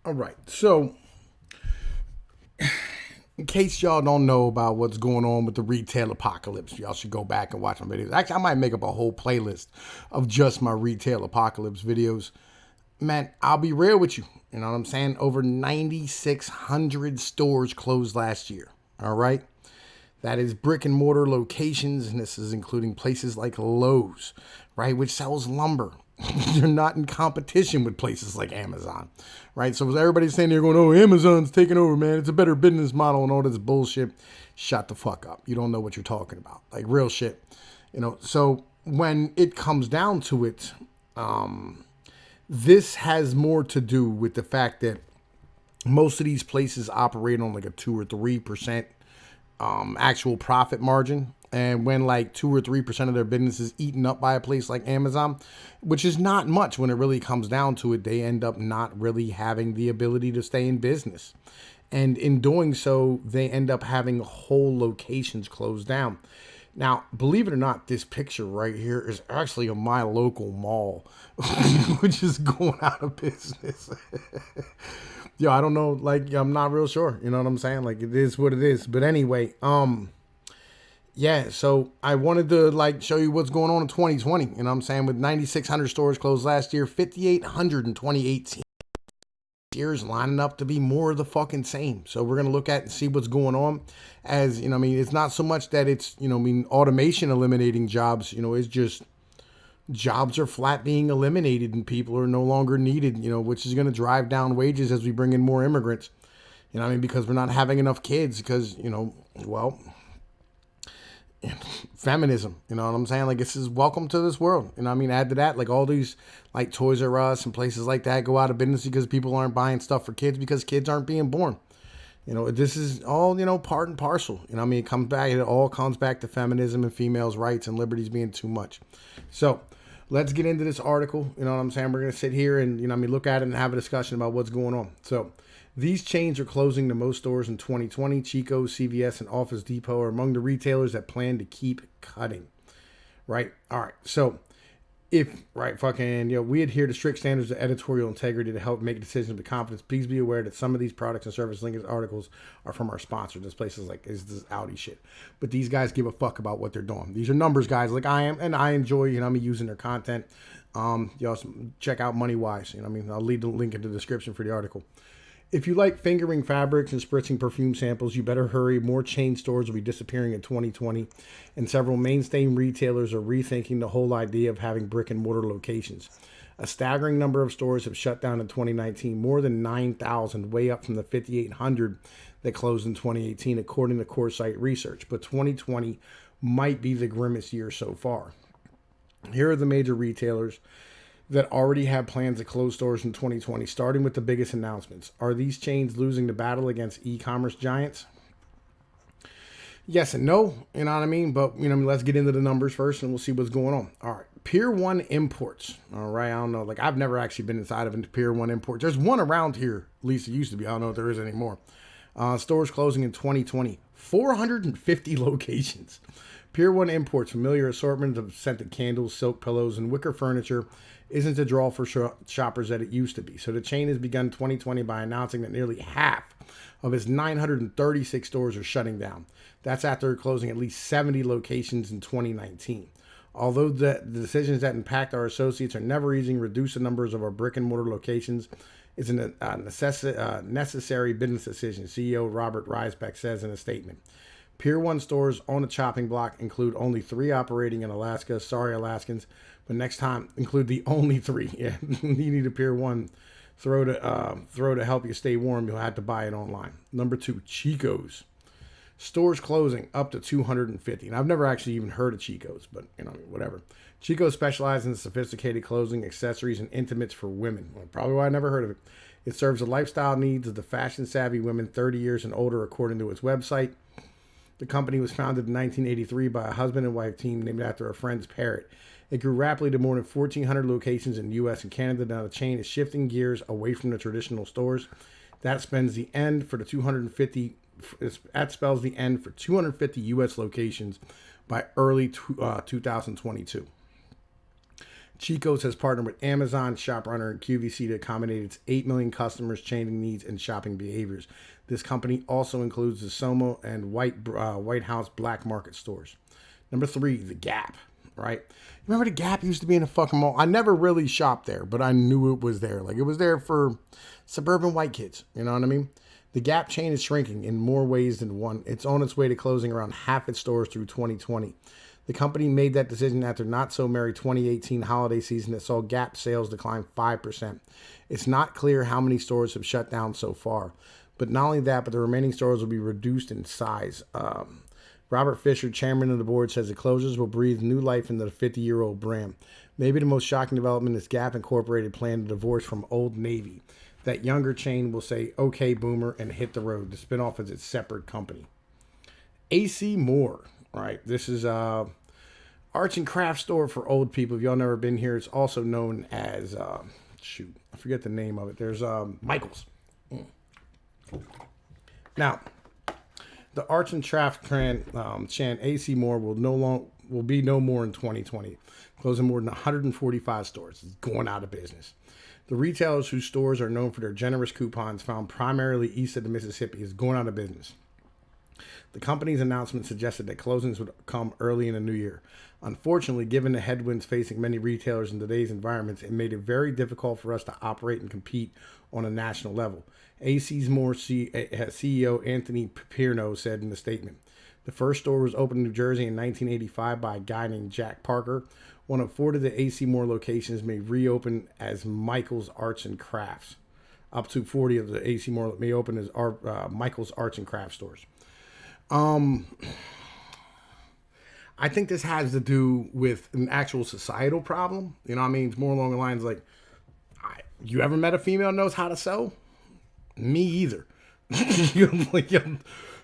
All right. So, in case y'all don't know about what's going on with the retail apocalypse, y'all should go back and watch my videos. Actually, I might make up a whole playlist of just my retail apocalypse videos. Man, I'll be real with you. You know what I'm saying? Over 9,600 stores closed last year. All right. That is brick and mortar locations, and this is including places like Lowe's, right, which sells lumber. They're not in competition with places like Amazon, right? So everybody's saying they're going, oh, Amazon's taking over, man. It's a better business model and all this bullshit. Shut the fuck up. You don't know what you're talking about. Like real shit. So when it comes down to it, this has more to do with the fact that most of these places operate on like a 2 or 3% actual profit margin. And when like 2 or 3% of their business is eaten up by a place like Amazon, which is not much when it really comes down to it, they end up not really having the ability to stay in business. And in doing so, they end up having whole locations closed down. Now, believe it or not, this picture right here is actually of my local mall, which is going out of business. Yo, I don't know. Like, I'm not real sure. You know what I'm saying? Like, it is what it is. But anyway, yeah. So I wanted to like show you what's going on in 2020. You know what I'm saying? With 9,600 stores closed last year, 5,800 in 2018. Years lining up to be more of the fucking same. So we're gonna look at and see what's going on. As you know, I mean, it's not so much that it's I mean, automation eliminating jobs. It's just jobs are flat being eliminated and people are no longer needed, which is going to drive down wages as we bring in more immigrants. I mean, because we're not having enough kids because, well, feminism, you know what I'm saying? Like, this is welcome to this world. I mean, add to that, like all these like Toys R Us and places like that go out of business because people aren't buying stuff for kids because kids aren't being born. This is all, part and parcel. I mean, it all comes back to feminism and females' rights and liberties being too much. So, let's get into this article. You know what I'm saying? We're going to sit here and, look at it and have a discussion about what's going on. So, these chains are closing to most stores in 2020. Chicos, CVS, and Office Depot are among the retailers that plan to keep cutting. Right? All right. So, we adhere to strict standards of editorial integrity to help make decisions with confidence. Please be aware that some of these products and service linked articles are from our sponsor. This place is like, is this Audi shit. But these guys give a fuck about what they're doing. These are numbers guys like I am, and I enjoy, me using their content. You also check out Money Wise. I'll leave the link in the description for the article. If you like fingering fabrics and spritzing perfume samples, you better hurry. More chain stores will be disappearing in 2020, and several mainstream retailers are rethinking the whole idea of having brick and mortar locations. A staggering number of stores have shut down in 2019, more than 9,000, way up from the 5,800 that closed in 2018, according to CoreSite Research. But 2020 might be the grimmest year so far. Here are the major retailers that already have plans to close stores in 2020, starting with the biggest announcements. Are these chains losing the battle against e-commerce giants? Yes and no, you know what I mean? But, let's get into the numbers first and we'll see what's going on. All right, Pier 1 Imports. All right, I don't know. Like, I've never actually been inside of a Pier 1 Imports. There's one around here, at least it used to be. I don't know if there is anymore. Stores closing in 2020. 450 locations. Pier 1 Imports, familiar assortment of scented candles, silk pillows, and wicker furniture isn't the draw for shoppers that it used to be. So the chain has begun 2020 by announcing that nearly half of its 936 stores are shutting down. That's after closing at least 70 locations in 2019. Although the decisions that impact our associates are never easy, reduce the numbers of our brick and mortar locations is a necessary business decision, CEO Robert Reisbeck says in a statement. Pier 1 stores on the chopping block include only 3 operating in Alaska. Sorry, Alaskans. But next time, include the only 3. Yeah, you need a Pier 1 throw to help you stay warm. You'll have to buy it online. Number 2, Chicos. Stores closing up to 250. And I've never actually even heard of Chicos, but, whatever. Chicos specializes in sophisticated clothing, accessories, and intimates for women. Well, probably why I never heard of it. It serves the lifestyle needs of the fashion-savvy women 30 years and older, according to its website. The company was founded in 1983 by a husband and wife team named after a friend's parrot. It grew rapidly to more than 1,400 locations in the U.S. and Canada. Now the chain is shifting gears away from the traditional stores. That spells the end for 250 U.S. locations by early 2022. Chicos has partnered with Amazon, ShopRunner, and QVC to accommodate its 8 million customers' changing needs and shopping behaviors. This company also includes the Somo and White House black market stores. Number 3, The Gap, right? Remember The Gap used to be in a fucking mall? I never really shopped there, but I knew it was there. Like, it was there for suburban white kids, you know what I mean? The Gap chain is shrinking in more ways than one. It's on its way to closing around half its stores through 2020. The company made that decision after not so merry 2018 holiday season that saw Gap sales decline 5%. It's not clear how many stores have shut down so far. But not only that, but the remaining stores will be reduced in size. Robert Fisher, chairman of the board, says the closures will breathe new life into the 50-year-old brand. Maybe the most shocking development is Gap Incorporated plan to divorce from Old Navy. That younger chain will say, okay, boomer, and hit the road. The spinoff is its separate company. AC Moore, right? This is arts and craft store for old people. If y'all never been here, it's also known as, I forget the name of it. There's Michael's. Now, the arts and craft chain AC Moore will be no more in 2020, closing more than 145 stores. It's going out of business. The retailers whose stores are known for their generous coupons, found primarily east of the Mississippi, is going out of business. The company's announcement suggested that closings would come early in the new year. Unfortunately, given the headwinds facing many retailers in today's environments, it made it very difficult for us to operate and compete on a national level. AC's Moore CEO Anthony Pier said in the statement. The first store was opened in New Jersey in 1985 by a guy named Jack Parker. One of 4 of the AC Moore locations may reopen as Michael's Arts and Crafts. Up to 40 of the AC Moore may open as Michael's Arts and Crafts stores. I think this has to do with an actual societal problem. You know what I mean? It's more along the lines like, you ever met a female who knows how to sew? Me either.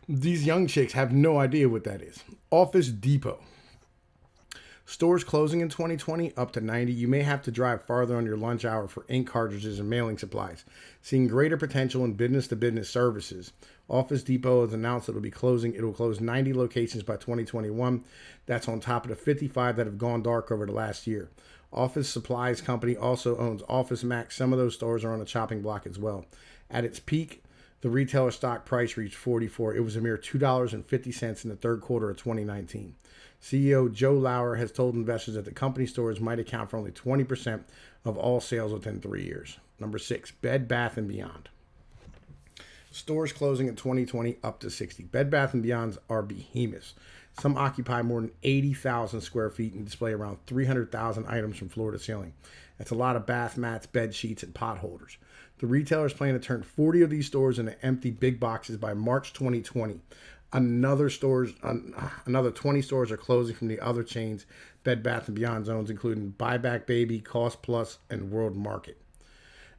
These young chicks have no idea what that is. Office Depot. Stores closing in 2020, up to 90. You may have to drive farther on your lunch hour for ink cartridges and mailing supplies. Seeing greater potential in business-to-business services, Office Depot has announced it will close 90 locations by 2021. That's on top of the 55 that have gone dark over the last year. Office Supplies Company also owns Office Max. Some of those stores are on the chopping block as well. At its peak, the retailer stock price reached $44. It was a mere $2.50 in the third quarter of 2019. CEO Joe Lauer has told investors that the company stores might account for only 20% of all sales within 3 years. Number 6, Bed Bath & Beyond. Stores closing in 2020, up to 60. Bed Bath & Beyonds are behemoths. Some occupy more than 80,000 square feet and display around 300,000 items from floor to ceiling. That's a lot of bath mats, bed sheets, and pot holders. The retailers plan to turn 40 of these stores into empty big boxes by March 2020. Another 20 stores are closing from the other chains Bed Bath & Beyond owns, including Buyback Baby, Cost Plus, and World Market.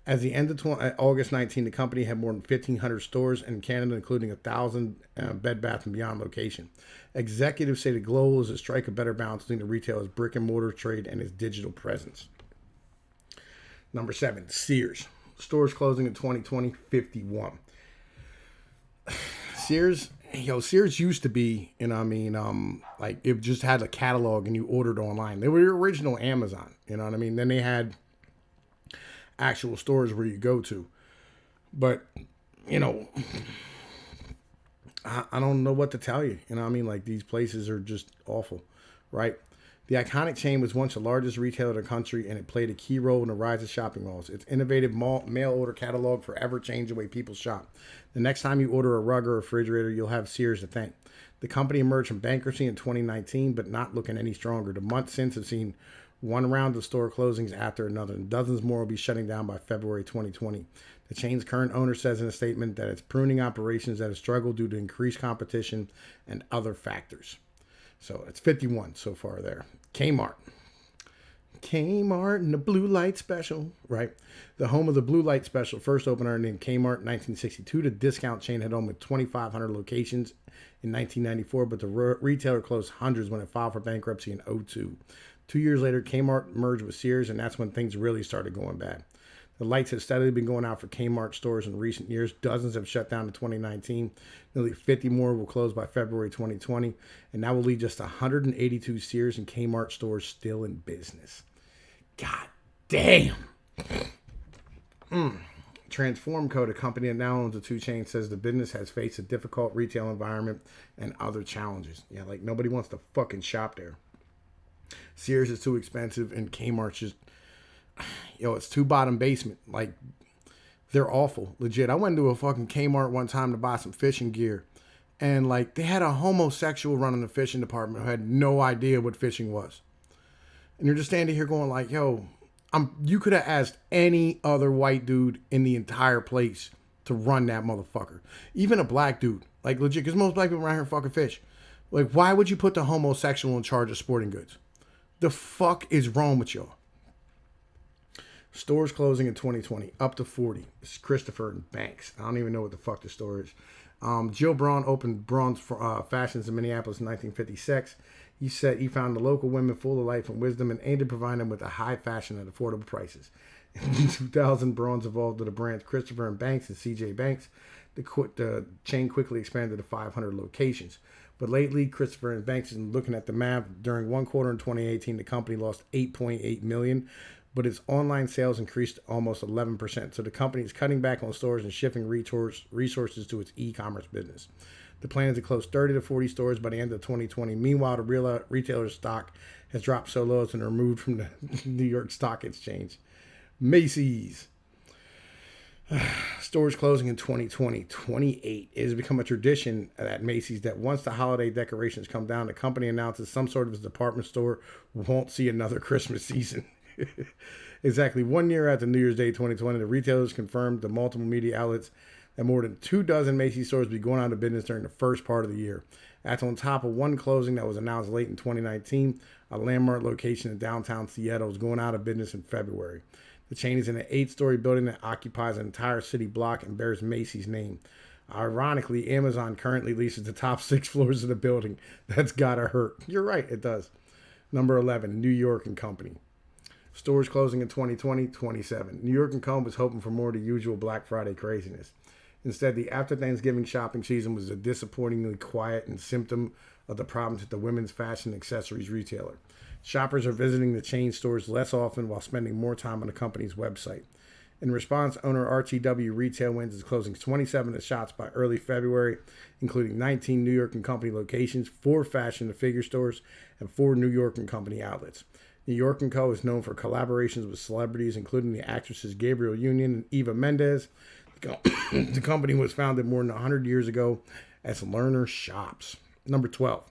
As the end of August 19, the company had more than 1,500 stores in Canada, including 1,000 Bed Bath & Beyond location. Executives say the goal is to strike a better balance between the retailer's brick and mortar trade and its digital presence. Number 7, Sears. Stores closing in 2020, 51. Sears used to be, like it just had a catalog and you ordered online. They were your original Amazon, you know what I mean? Then they had actual stores where you go to. But, I don't know what to tell you. You know what I mean? Like, these places are just awful, right? The iconic chain was once the largest retailer in the country, and it played a key role in the rise of shopping malls. Its innovative mail order catalog forever changed the way people shop. The next time you order a rug or a refrigerator, you'll have Sears to thank. The company emerged from bankruptcy in 2019, but not looking any stronger. The months since have seen one round of store closings after another, and dozens more will be shutting down by February 2020. The chain's current owner says in a statement that it's pruning operations that have struggled due to increased competition and other factors. So it's 51 so far there. Kmart and the Blue Light Special, right? The home of the Blue Light Special first opened under the name Kmart in 1962. The discount chain had almost 2,500 locations in 1994, but the retailer closed hundreds when it filed for bankruptcy in 2002. 2 years later, Kmart merged with Sears, and that's when things really started going bad. The lights have steadily been going out for Kmart stores in recent years. Dozens have shut down in 2019. Nearly 50 more will close by February 2020. And that will leave just 182 Sears and Kmart stores still in business. God damn. Transform Code, a company that now owns the two chains, says the business has faced a difficult retail environment and other challenges. Yeah, like nobody wants to fucking shop there. Sears is too expensive, and Kmart's just, it's too bottom basement. Like, they're awful. Legit. I went to a fucking Kmart one time to buy some fishing gear. And, like, they had a homosexual running the fishing department who had no idea what fishing was. And you're just standing here going like, yo, you could have asked any other white dude in the entire place to run that motherfucker. Even a black dude. Like, legit, because most black people around here fucking fish. Like, why would you put the homosexual in charge of sporting goods? The fuck is wrong with y'all? Stores closing in 2020, up to 40. It's Christopher and Banks. I don't even know what the fuck the store is. Jill Braun opened Braun's Fashions in Minneapolis in 1956. He said he found the local women full of life and wisdom and aimed to provide them with a high fashion at affordable prices. In 2000, Braun's evolved to the brands Christopher and Banks and CJ Banks. The chain quickly expanded to 500 locations. But lately, Christopher and Banks is looking at the map. During one quarter in 2018, the company lost $8.8 million, but its online sales increased almost 11%. So the company is cutting back on stores and shifting resources to its e-commerce business. The plan is to close 30 to 40 stores by the end of 2020. Meanwhile, the retailer's stock has dropped so low it's been removed from the New York Stock Exchange. Macys. Stores closing in 2020. 28. It has become a tradition at Macys that once the holiday decorations come down, the company announces some sort of department store won't see another Christmas season. Exactly 1 year after New Year's Day 2020, the retailers confirmed to multiple media outlets that more than 24 Macy's stores will be going out of business during the first part of the year. That's on top of one closing that was announced late in 2019. A landmark location in downtown Seattle is going out of business in February. The chain is in an 8-story building that occupies an entire city block and bears Macy's name. Ironically, Amazon currently leases the top 6 floors of the building. That's gotta hurt. You're right, it does. Number 11, New York & Company. Stores closing in 2020, 27. New York & Co. was hoping for more of the usual Black Friday craziness. Instead, the after Thanksgiving shopping season was a disappointingly quiet and symptom of the problems at the women's fashion accessories retailer. Shoppers are visiting the chain stores less often while spending more time on the company's website. In response, owner RTW Retail Wins is closing 27 of the shops by early February, including 19 New York & Company locations, 4 fashion and figure stores, and 4 New York & Company outlets. New York & Co. is known for collaborations with celebrities, including the actresses Gabrielle Union and Eva Mendes. The company was founded more than 100 years ago as Lerner Shops. Number 12,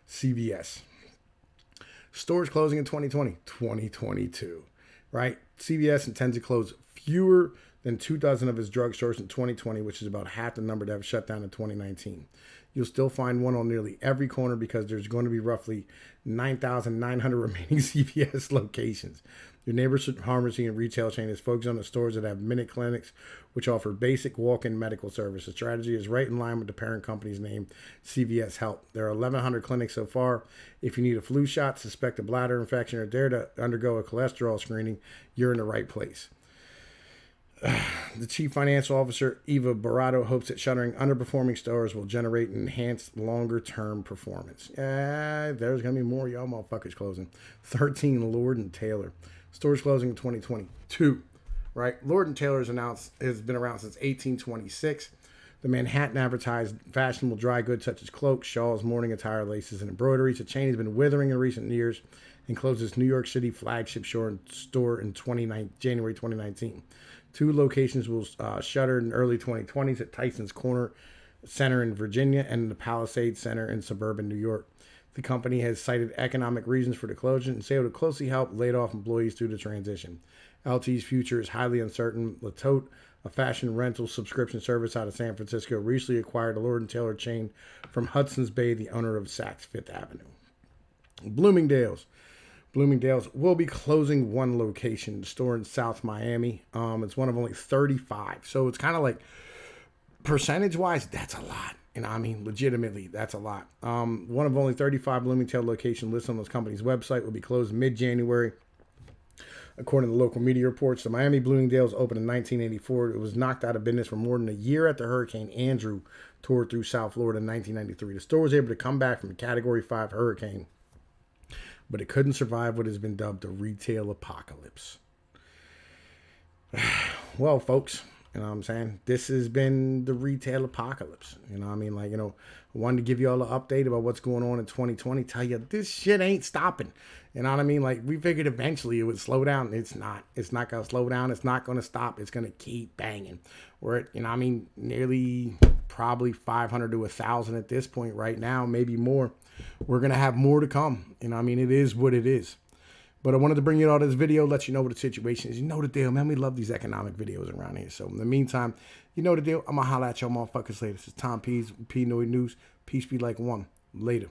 CVS. Stores closing in 2020, 2022, right? CVS intends to close fewer than 24 of its drugstores in 2020, which is about half the number that have shut down in 2019. You'll still find one on nearly every corner because there's going to be roughly 9,900 remaining CVS locations. Your neighbor's pharmacy and retail chain is focused on the stores that have minute clinics, which offer basic walk-in medical service. The strategy is right in line with the parent company's name, CVS Health. There are 1,100 clinics so far. If you need a flu shot, suspect a bladder infection, or dare to undergo a cholesterol screening, you're in the right place. The chief financial officer, Eva Barato, hopes that shuttering underperforming stores will generate enhanced longer-term performance. There's going to be more y'all motherfuckers closing. 13, Lord & Taylor. Stores closing in 2022, right? Lord & Taylor has been around since 1826. The Manhattan advertised fashionable dry goods such as cloaks, shawls, morning attire, laces, and embroideries. The chain has been withering in recent years and closed its New York City flagship store in January 2019. 2 locations will shutter in early 2020s at Tyson's Corner Center in Virginia and the Palisades Center in suburban New York. The company has cited economic reasons for the closure and said it would closely help laid-off employees through the transition. LT's future is highly uncertain. Latote, a fashion rental subscription service out of San Francisco, recently acquired a Lord & Taylor chain from Hudson's Bay, the owner of Saks Fifth Avenue. Bloomingdales will be closing one location, the store in South Miami. It's one of only 35. So it's kind of like, percentage-wise, that's a lot. And I mean, legitimately, that's a lot. One of only 35 Bloomingdale locations listed on this company's website will be closed mid-January. According to local media reports, the Miami Bloomingdales opened in 1984. It was knocked out of business for more than a year after Hurricane Andrew tore through South Florida in 1993. The store was able to come back from a Category 5 hurricane but it couldn't survive what has been dubbed the retail apocalypse. Well, folks, you know what I'm saying? This has been the retail apocalypse. You know what I mean? Like, I wanted to give you all an update about what's going on in 2020. Tell you this shit ain't stopping. You know what I mean? Like, we figured eventually it would slow down. It's not. It's not going to slow down. It's not going to stop. It's going to keep banging. We're at, you know what I mean, nearly probably 500 to 1,000 at this point right now, maybe more. We're going to have more to come. You know what I mean? It is what it is. But I wanted to bring you all this video, let you know what the situation is. You know the deal, man. We love these economic videos around here. So in the meantime, you know the deal. I'm going to holler at y'all motherfuckers later. This is Tom P's Pnoid News. Peace be like one. Later.